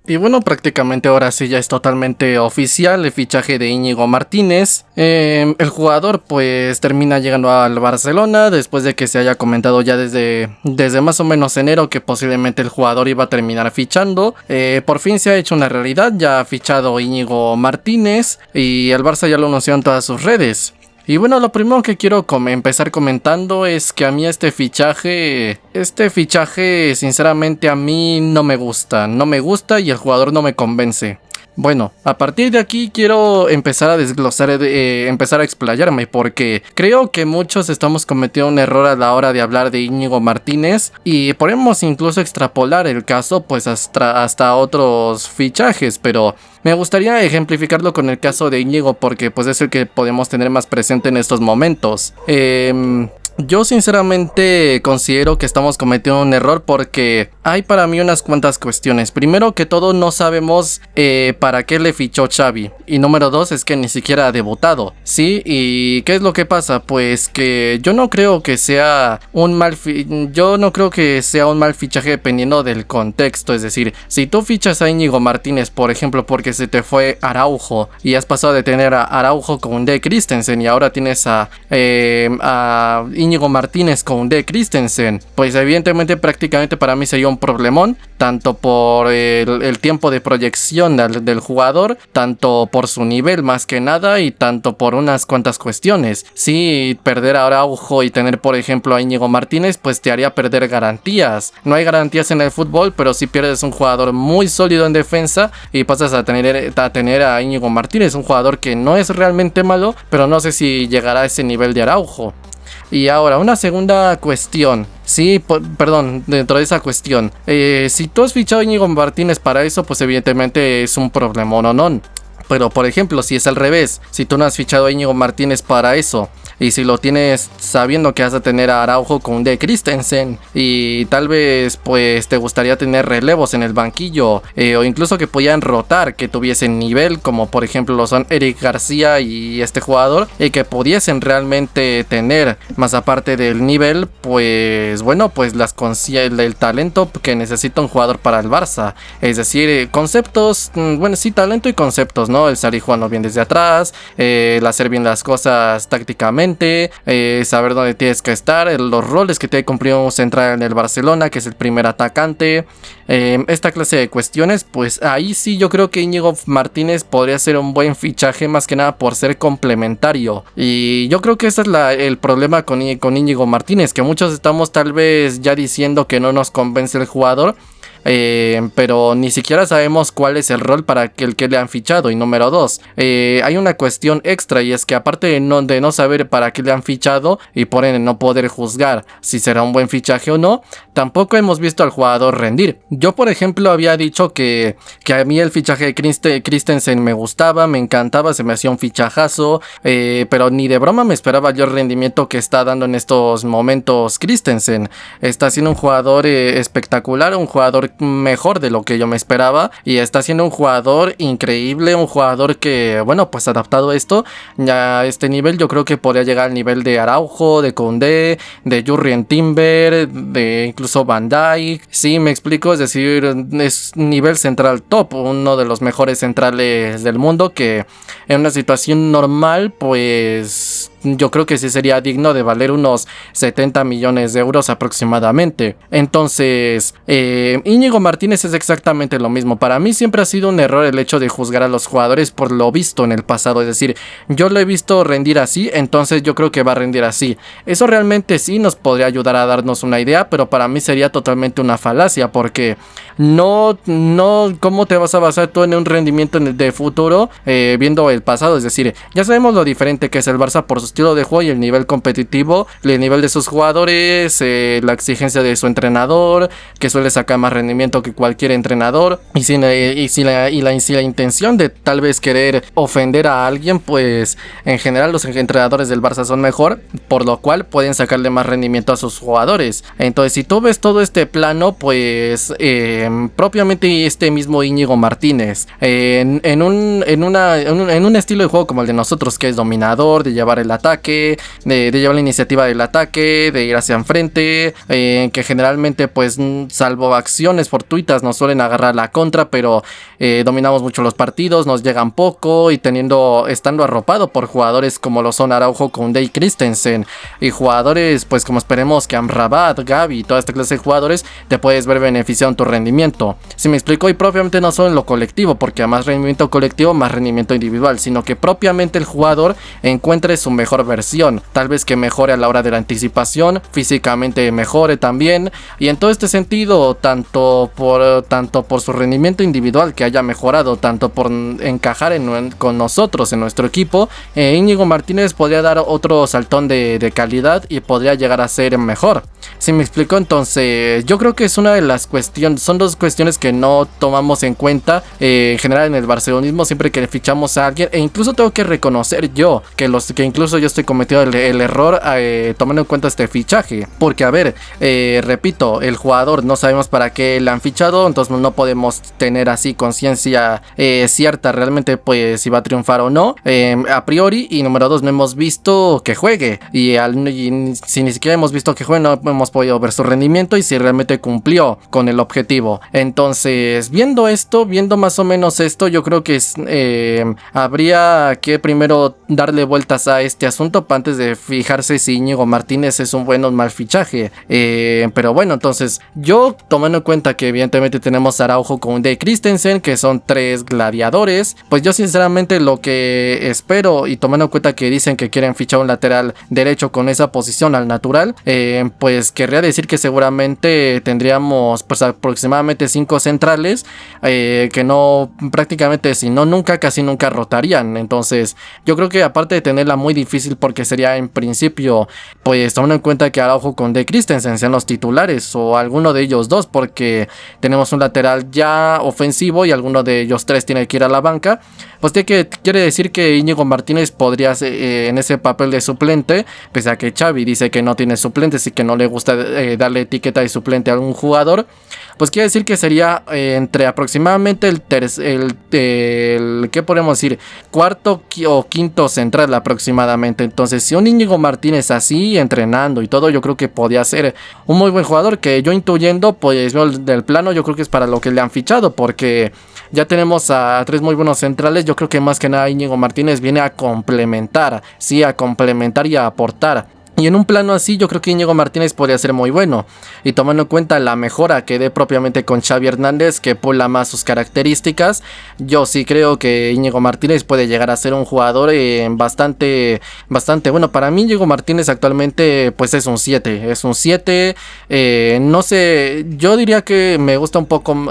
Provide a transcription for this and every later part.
Y bueno, prácticamente ahora sí ya es totalmente oficial el fichaje de Íñigo Martínez. El jugador pues termina llegando al Barcelona después de que se haya comentado ya desde más o menos enero que posiblemente el jugador iba a terminar fichando. Por fin se ha hecho una realidad, ya ha fichado Íñigo Martínez y el Barça ya lo anunció en todas sus redes. Y bueno, lo primero que quiero empezar comentando es que a mí este fichaje sinceramente a mí no me gusta y el jugador no me convence. Bueno, a partir de aquí quiero empezar a desglosar, empezar a explayarme porque creo que muchos estamos cometiendo un error a la hora de hablar de Íñigo Martínez y podemos incluso extrapolar el caso pues hasta otros fichajes, pero me gustaría ejemplificarlo con el caso de Íñigo porque pues es el que podemos tener más presente en estos momentos. Yo sinceramente considero que estamos cometiendo un error porque hay para mí unas cuantas cuestiones. Primero que todo no sabemos para qué le fichó Xavi. Y número dos es que ni siquiera ha debutado. ¿Sí? ¿Y qué es lo que pasa? Pues que yo no creo que sea un mal fichaje dependiendo del contexto. Es decir, si tú fichas a Íñigo Martínez, por ejemplo, porque se te fue Araujo y has pasado de tener a Araujo con De Christensen y ahora tienes a Íñigo Martínez con De Christensen, pues evidentemente prácticamente para mí sería un problemón, tanto por el tiempo de proyección del jugador, tanto por su nivel más que nada y tanto por unas cuantas cuestiones. Si perder a Araujo y tener por ejemplo a Íñigo Martínez pues te haría perder garantías. No hay garantías en el fútbol, pero si pierdes un jugador muy sólido en defensa y pasas a tener a Íñigo Martínez, un jugador que no es realmente malo, pero no sé si llegará a ese nivel de Araujo. Y ahora, una segunda cuestión. Sí, perdón, dentro de esa cuestión. Si tú has fichado a Íñigo Martínez para eso, pues evidentemente es un problemón o no. Pero por ejemplo, si es al revés, si tú no has fichado a Íñigo Martínez para eso, y si lo tienes sabiendo que vas a tener a Araujo con De Christensen, y tal vez pues te gustaría tener relevos en el banquillo, o incluso que pudieran rotar, que tuviesen nivel, como por ejemplo lo son Eric García y este jugador, y que pudiesen realmente tener, más aparte del nivel, pues bueno, pues el talento que necesita un jugador para el Barça. Es decir, conceptos, bueno, sí, talento y conceptos, ¿no? El salir jugando bien desde atrás, el hacer bien las cosas tácticamente, saber dónde tienes que estar, los roles que tiene que cumplir un central en el Barcelona, que es el primer atacante, esta clase de cuestiones, pues ahí sí yo creo que Íñigo Martínez podría ser un buen fichaje, más que nada por ser complementario. Y yo creo que ese es el problema con Íñigo Martínez, que muchos estamos tal vez ya diciendo que no nos convence el jugador. Pero ni siquiera sabemos cuál es el rol para el que le han fichado. Y número dos, hay una cuestión extra, y es que aparte de no saber para qué le han fichado y por ende no poder juzgar si será un buen fichaje o no, tampoco hemos visto al jugador rendir. Yo por ejemplo había dicho que a mí el fichaje de Christensen me gustaba, me encantaba, se me hacía un fichajazo, pero ni de broma me esperaba yo el rendimiento que está dando en estos momentos Christensen. Está siendo un jugador espectacular, un jugador mejor de lo que yo me esperaba, y está siendo un jugador increíble, un jugador que, bueno, pues adaptado a esto, ya a este nivel yo creo que podría llegar al nivel de Araujo, de Koundé, de Jurrien Timber, de incluso Van Dijk. Sí, me explico, es decir, es nivel central top, uno de los mejores centrales del mundo, que en una situación normal pues yo creo que sí sería digno de valer unos 70 millones de euros aproximadamente. Entonces, Íñigo Martínez es exactamente lo mismo. Para mí siempre ha sido un error el hecho de juzgar a los jugadores por lo visto en el pasado. Es decir, yo lo he visto rendir así, entonces yo creo que va a rendir así. Eso realmente sí nos podría ayudar a darnos una idea, pero para mí sería totalmente una falacia, porque no, ¿cómo te vas a basar tú en un rendimiento de futuro viendo el pasado? Es decir, ya sabemos lo diferente que es el Barça por su estilo de juego y el nivel competitivo, el nivel de sus jugadores, la exigencia de su entrenador, que suele sacar más rendimiento que cualquier entrenador, y si la intención de tal vez querer ofender a alguien, pues en general los entrenadores del Barça son mejor, por lo cual pueden sacarle más rendimiento a sus jugadores. Entonces, si tú ves todo este plano, pues propiamente este mismo Íñigo Martínez en un estilo de juego como el de nosotros, que es dominador, de llevar el ataque, de llevar la iniciativa del ataque, de ir hacia enfrente, que generalmente pues salvo acciones fortuitas nos suelen agarrar la contra, pero dominamos mucho los partidos, nos llegan poco y estando arropado por jugadores como lo son Araujo, Koundé y Christensen, y jugadores pues como esperemos que Amrabat, Gavi, toda esta clase de jugadores, te puedes ver beneficiado en tu rendimiento. Si me explico, y propiamente no solo en lo colectivo, porque a más rendimiento colectivo, más rendimiento individual, sino que propiamente el jugador encuentre su mejor versión, tal vez que mejore a la hora de la anticipación, físicamente mejore también, y en todo este sentido, tanto por su rendimiento individual que haya mejorado, tanto por encajar con nosotros en nuestro equipo, Íñigo Martínez podría dar otro saltón de calidad y podría llegar a ser mejor. Si me explico, entonces yo creo que es una de las cuestiones, son dos cuestiones que no tomamos en cuenta en general en el barcelonismo siempre que fichamos a alguien, e incluso tengo que reconocer yo que incluso yo estoy cometiendo el error tomando en cuenta este fichaje, porque a ver, repito, el jugador no sabemos para qué le han fichado, entonces no podemos tener así conciencia cierta realmente pues si va a triunfar o no a priori, y número 2, no hemos visto que juegue, y si ni siquiera hemos visto que juegue no hemos podido ver su rendimiento y si realmente cumplió con el objetivo. Entonces viendo más o menos esto, yo creo que habría que primero darle vueltas a este asunto antes de fijarse si Íñigo Martínez es un buen o un mal fichaje, pero bueno, entonces yo tomando en cuenta que evidentemente tenemos a Araujo, Koundé y Christensen, que son 3 gladiadores, pues yo sinceramente lo que espero, y tomando en cuenta que dicen que quieren fichar un lateral derecho con esa posición al natural, pues querría decir que seguramente tendríamos pues aproximadamente 5 centrales que no prácticamente, si no nunca, casi nunca rotarían. Entonces yo creo que aparte de tenerla muy difícil, porque sería en principio pues tomando en cuenta que Araujo, Koundé y Christensen sean los titulares o alguno de ellos dos, porque tenemos un lateral ya ofensivo y alguno de ellos 3 tiene que ir a la banca, pues quiere decir que Íñigo Martínez podría ser en ese papel de suplente, pese a que Xavi dice que no tiene suplentes y que no le gusta darle etiqueta de suplente a algún jugador, pues quiere decir que sería entre aproximadamente el ¿qué podemos decir? Cuarto o quinto central aproximadamente. Entonces si un Íñigo Martínez así entrenando y todo, yo creo que podía ser un muy buen jugador, que yo intuyendo pues del plano yo creo que es para lo que le han fichado, porque ya tenemos a 3 muy buenos centrales. Yo creo que más que nada Íñigo Martínez viene a complementar, sí, a complementar y a aportar. Y en un plano así yo creo que Íñigo Martínez podría ser muy bueno, y tomando en cuenta la mejora que dé propiamente con Xavi Hernández, que pula más sus características, yo sí creo que Íñigo Martínez puede llegar a ser un jugador bastante bueno. Para mí Íñigo Martínez actualmente pues es un 7, no sé, yo diría que me gusta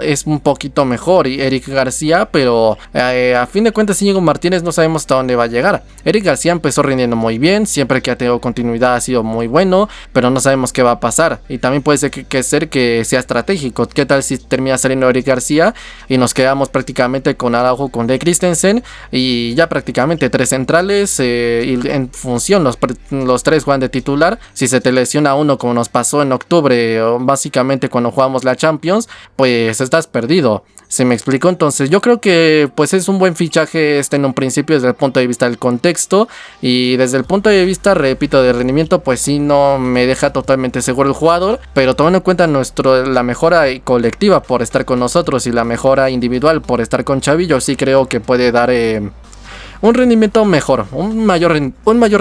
es un poquito mejor Eric García, pero a fin de cuentas Íñigo Martínez no sabemos hasta dónde va a llegar. Eric García empezó rindiendo muy bien, siempre que ha tenido continuidad ha sido muy bueno, pero no sabemos qué va a pasar, y también puede ser que sea estratégico. ¿Qué tal si termina saliendo Eric García y nos quedamos prácticamente con Araujo, con De Christensen y ya prácticamente 3 centrales y en función los 3 juegan de titular? Si se te lesiona uno como nos pasó en octubre, básicamente cuando jugamos la Champions, pues estás perdido. ¿Se me explicó? Entonces yo creo que pues es un buen fichaje en un principio desde el punto de vista del contexto, y desde el punto de vista, repito, de rendimiento, pues sí no me deja totalmente seguro el jugador, pero tomando en cuenta la mejora colectiva por estar con nosotros y la mejora individual por estar con Xavi, yo sí creo que puede dar un rendimiento mejor, un mayor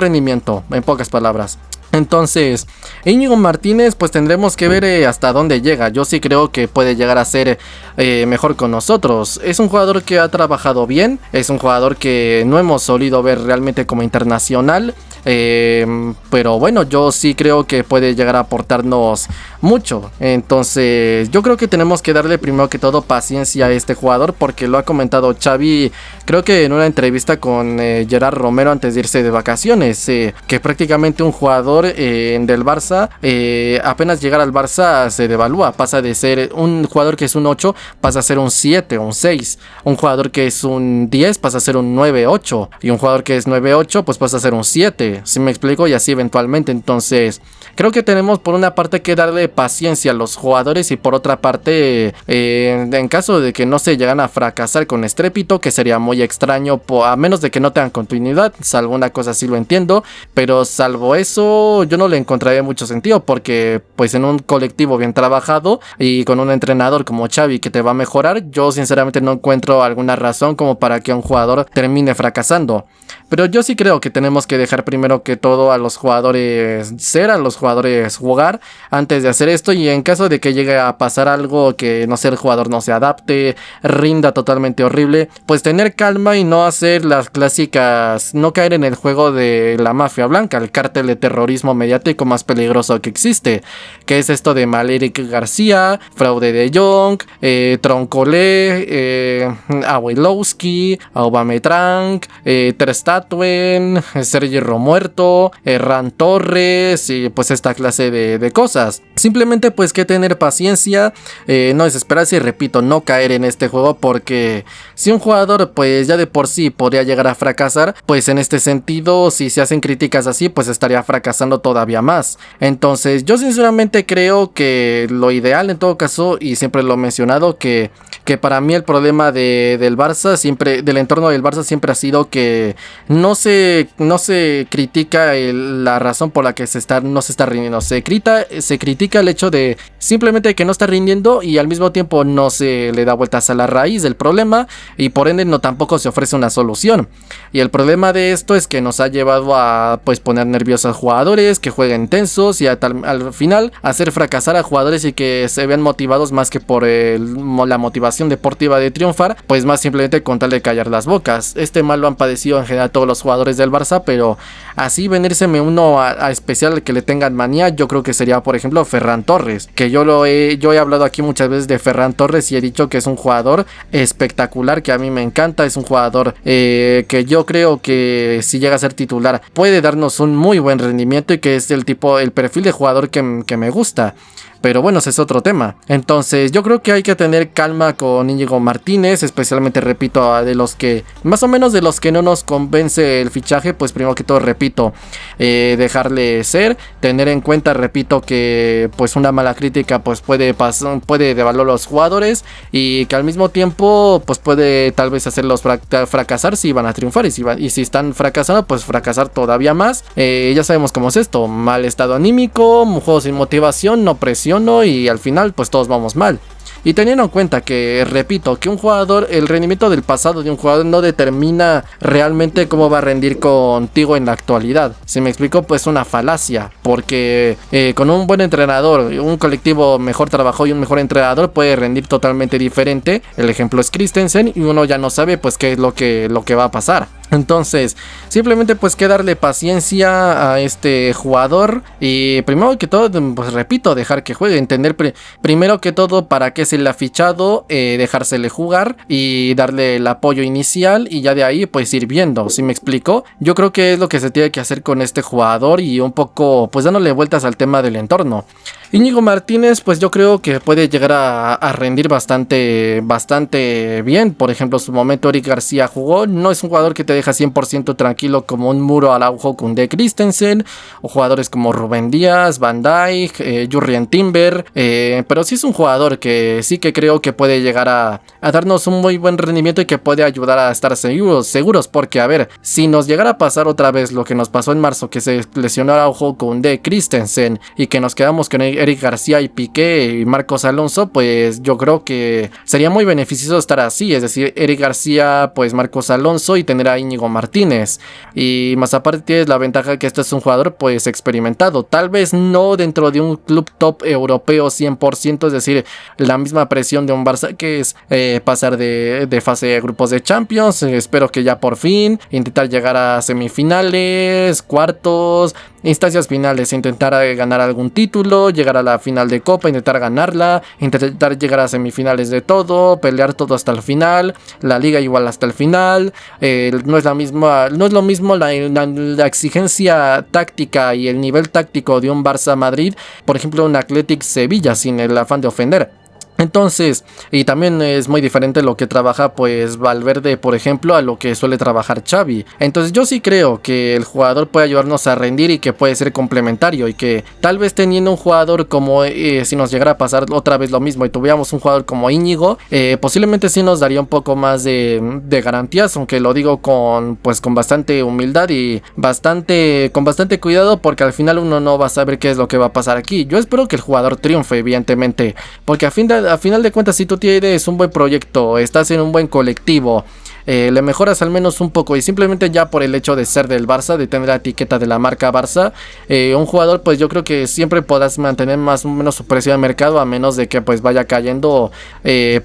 rendimiento, en pocas palabras. Entonces, Íñigo Martínez pues tendremos que ver hasta dónde llega. Yo sí creo que puede llegar a ser mejor con nosotros. Es un jugador que ha trabajado bien, es un jugador que no hemos solido ver realmente como internacional, pero bueno, yo sí creo que puede llegar a aportarnos mucho. Entonces yo creo que tenemos que darle primero que todo paciencia a este jugador, porque lo ha comentado Xavi, creo que en una entrevista con Gerard Romero antes de irse de vacaciones, que prácticamente un jugador del Barça, apenas llegar al Barça se devalúa, pasa de ser un jugador que es un 8, pasa a ser un 7, un 6, un jugador que es un 10 pasa a ser un 9-8, y un jugador que es 9-8 pues pasa a ser un 7. posible, ¿sí me explico? Y así eventualmente. Entonces creo que tenemos por una parte que darle paciencia a los jugadores y por otra parte, en caso de que no se llegan a fracasar con estrépito, que sería muy extraño, a menos de que no tengan continuidad, salvo una cosa así lo entiendo, pero salvo eso yo no le encontraría mucho sentido, porque pues en un colectivo bien trabajado y con un entrenador como Xavi que te va a mejorar, yo sinceramente no encuentro alguna razón como para que un jugador termine fracasando. Pero yo sí creo que tenemos que dejar primero que todo a los jugadores ser, a los jugadores jugar antes de hacer esto, y en caso de que llegue a pasar algo que no sé, el jugador no se adapte, rinda totalmente horrible, pues tener calma y no hacer las clásicas, no caer en el juego de la mafia blanca, el cártel de terrorismo mediático más peligroso que existe, que es esto de Eric García, Fraude de Jong, Troncolé, Awilowski, Aubameyang, Ter Stegen, Sergi Romuerto, Herrán Torres y pues esta clase de cosas. Simplemente pues que tener paciencia, no desesperarse y repito, no caer en este juego, porque si un jugador pues ya de por sí podría llegar a fracasar, pues en este sentido si se hacen críticas así pues estaría fracasando todavía más. Entonces yo sinceramente creo que lo ideal en todo caso, y siempre lo he mencionado, que para mí el problema del Barça siempre, del entorno del Barça siempre ha sido que no se critica la razón por la que no se está rindiendo, se critica el hecho de simplemente que no está rindiendo y al mismo tiempo no se le da vueltas a la raíz del problema y por ende no tampoco se ofrece una solución. Y el problema de esto es que nos ha llevado a pues poner nerviosos a jugadores, que jueguen tensos y al final hacer fracasar a jugadores y que se vean motivados más que por la motivación deportiva de triunfar, pues más simplemente con tal de callar las bocas. Este mal lo han padecido en general todos los jugadores del Barça, pero así venírseme uno a especial que le tengan manía, yo creo que sería por ejemplo Ferran Torres, que yo he hablado aquí muchas veces de Ferran Torres y he dicho que es un jugador espectacular, que a mí me encanta, es un jugador que yo creo que si llega a ser titular puede darnos un muy buen rendimiento y que es el perfil de jugador que me gusta. Pero bueno, ese es otro tema. Entonces yo creo que hay que tener calma con Íñigo Martínez, especialmente repito, de los que más o menos de los que no nos convence el fichaje, pues primero que todo repito, dejarle ser, tener en cuenta, repito, que pues una mala crítica pues puede devaluar a los jugadores y que al mismo tiempo pues puede tal vez hacerlos fracasar si van a triunfar, y si están fracasando pues fracasar todavía más. Ya sabemos cómo es esto, mal estado anímico, un juego sin motivación, no presión, y al final pues todos vamos mal. Y teniendo en cuenta que, repito, que el rendimiento del pasado de un jugador no determina realmente cómo va a rendir contigo en la actualidad. Si me explico, pues una falacia, porque con un buen entrenador, un colectivo mejor trabajado y un mejor entrenador puede rendir totalmente diferente. El ejemplo es Christensen y uno ya no sabe pues qué es lo que va a pasar. Entonces, simplemente pues que darle paciencia a este jugador y primero que todo, pues repito, dejar que juegue, entender primero que todo para qué se le ha fichado, dejársele jugar y darle el apoyo inicial y ya de ahí pues ir viendo. ¿Sí me explico? Yo creo que es lo que se tiene que hacer con este jugador y un poco pues dándole vueltas al tema del entorno. Íñigo Martínez pues yo creo que puede llegar a rendir bastante bien. Por ejemplo, su momento Eric García jugó, no es un jugador que te deja 100% tranquilo como un Muro Araujo con de Christensen o jugadores como Rubén Díaz, Van Dijk, Jurrien Timber, pero sí es un jugador que sí que creo que puede llegar a darnos un muy buen rendimiento y que puede ayudar a estar seguros, porque a ver, si nos llegara a pasar otra vez lo que nos pasó en marzo, que se lesionó Araujo con de Christensen y que nos quedamos con Eric García y Piqué y Marcos Alonso, pues yo creo que sería muy beneficioso estar así, es decir, Eric García, pues Marcos Alonso y tener a Íñigo Martínez. Y más aparte tienes la ventaja que este es un jugador pues experimentado, tal vez no dentro de un club top europeo 100%, es decir, la misma presión de un Barça que es pasar de fase de grupos de Champions, espero que ya por fin intentar llegar a semifinales, cuartos, instancias finales, intentar ganar algún título, llegar a la final de Copa, intentar ganarla, intentar llegar a semifinales de todo, pelear todo hasta el final, la liga igual hasta el final. No es lo mismo la exigencia táctica y el nivel táctico de un Barça Madrid, por ejemplo un Athletic Sevilla, sin el afán de ofender. Entonces, y también es muy diferente lo que trabaja pues Valverde, por ejemplo, a lo que suele trabajar Xavi. Entonces yo sí creo que el jugador puede ayudarnos a rendir y que puede ser complementario, y que tal vez teniendo un jugador como si nos llegara a pasar otra vez lo mismo y tuviéramos un jugador como Íñigo, posiblemente sí nos daría un poco más de garantías, aunque lo digo con bastante humildad y con bastante cuidado, porque al final uno no va a saber qué es lo que va a pasar aquí. Yo espero que el jugador triunfe, evidentemente, porque a final de cuentas, si tú tienes un buen proyecto, estás en un buen colectivo, le mejoras al menos un poco, y simplemente ya por el hecho de ser del Barça, de tener la etiqueta de la marca Barça, un jugador pues yo creo que siempre podrás mantener más o menos su precio de mercado, a menos de que pues vaya cayendo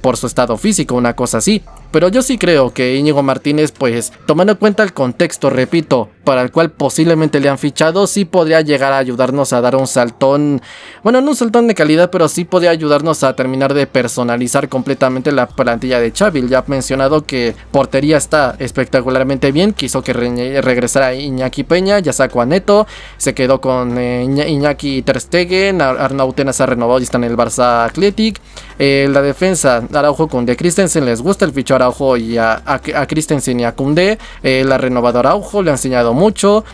por su estado físico, una cosa así. Pero yo sí creo que Íñigo Martínez, pues tomando en cuenta el contexto, repito, para el cual posiblemente le han fichado, sí podría llegar a ayudarnos a dar un saltón, bueno, no un saltón de calidad, pero sí podría ayudarnos a terminar de personalizar completamente la plantilla de Xavi. Ya he mencionado que portería está espectacularmente bien, quiso que regresara Iñaki Peña, ya sacó a Neto, se quedó con Iñaki Ter Stegen, Arnau Tenas se ha renovado y está en el Barça Athletic. La defensa, Araujo, Koundé, Christensen, les gusta el ficho Araujo y a Christensen y a Koundé, la ha renovado Araujo, le ha enseñado mucho,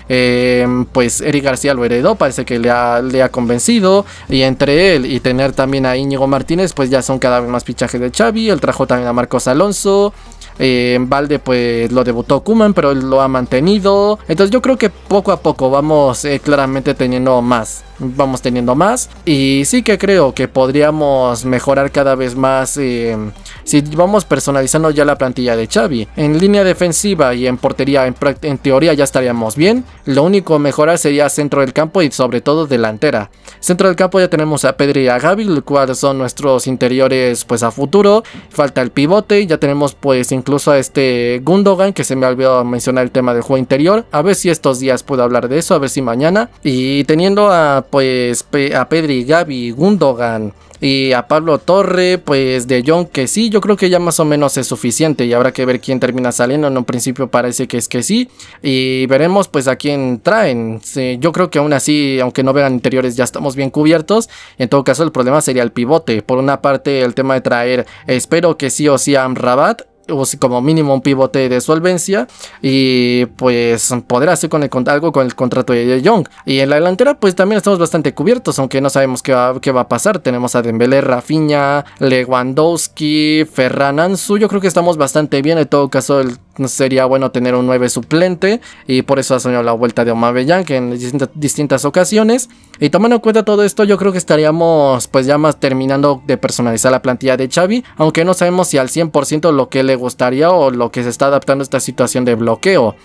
pues Eric García lo heredó, parece que le ha convencido, y entre él y tener también a Íñigo Martínez, pues ya son cada vez más fichajes de Xavi. Él trajo también a Marcos Alonso. En Valde pues lo debutó Koeman, pero él lo ha mantenido. Entonces yo creo que poco a poco vamos claramente teniendo más. Vamos teniendo más. Y sí que creo que podríamos mejorar cada vez más si vamos personalizando ya la plantilla de Xavi. En línea defensiva y en portería en teoría ya estaríamos bien. Lo único a mejorar sería centro del campo y sobre todo delantera. Centro del campo ya tenemos a Pedri y a Gavi, los cuales son nuestros interiores pues a futuro. Falta el pivote, ya tenemos pues incluso a este Gundogan, que se me olvidó mencionar el tema del juego interior. A ver si estos días puedo hablar de eso, a ver si mañana. Y teniendo a Pedri, Gavi, Gundogan y a Pablo Torre, pues De Jong, que sí, yo creo que ya más o menos es suficiente, y habrá que ver quién termina saliendo. En un principio parece que es que sí, y veremos pues a quién traen. Sí, yo creo que aún así, aunque no vean interiores, ya estamos bien cubiertos. En todo caso, el problema sería el pivote. Por una parte, el tema de traer, espero que sí o sí a Amrabat, o como mínimo un pivote de solvencia, y pues poder hacer algo con el contrato de Jong. Y en la delantera pues también estamos bastante cubiertos, aunque no sabemos qué va a pasar. Tenemos a Dembélé, Rafinha, Lewandowski, Ferran, Ansu. Yo creo que estamos bastante bien. En todo caso, sería bueno tener un 9 suplente, y por eso ha soñado la vuelta de Aubameyang en distintas ocasiones. Y tomando en cuenta todo esto, yo creo que estaríamos pues ya más terminando de personalizar la plantilla de Xavi, aunque no sabemos si al 100% lo que le gustaría o lo que se está adaptando a esta situación de bloqueo.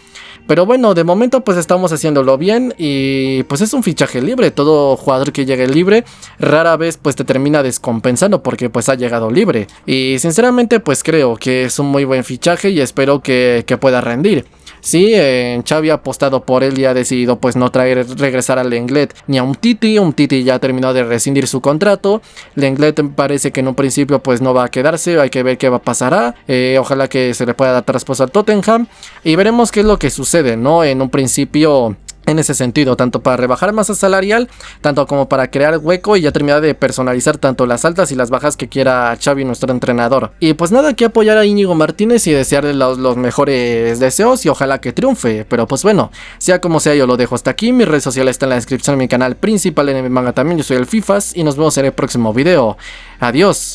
Pero bueno, de momento pues estamos haciéndolo bien, y pues es un fichaje libre. Todo jugador que llegue libre rara vez pues te termina descompensando, porque pues ha llegado libre. Y sinceramente pues creo que es un muy buen fichaje, y espero que pueda rendir. Sí, Xavi ha apostado por él y ha decidido pues no regresar a Lenglet ni a Umtiti. Umtiti ya terminó de rescindir su contrato. Lenglet parece que en un principio pues no va a quedarse, hay que ver qué pasará. Ojalá que se le pueda dar traspaso al Tottenham, y veremos qué es lo que sucede, ¿no? En un principio, en ese sentido, tanto para rebajar masa salarial, tanto como para crear hueco y ya terminar de personalizar tanto las altas y las bajas que quiera Xavi, nuestro entrenador. Y pues nada, que apoyar a Íñigo Martínez y desearle los mejores deseos, y ojalá que triunfe. Pero pues bueno, sea como sea, yo lo dejo hasta aquí. Mis redes sociales están en la descripción de mi canal principal, en mi manga también. Yo soy el Fifas, y nos vemos en el próximo video. Adiós.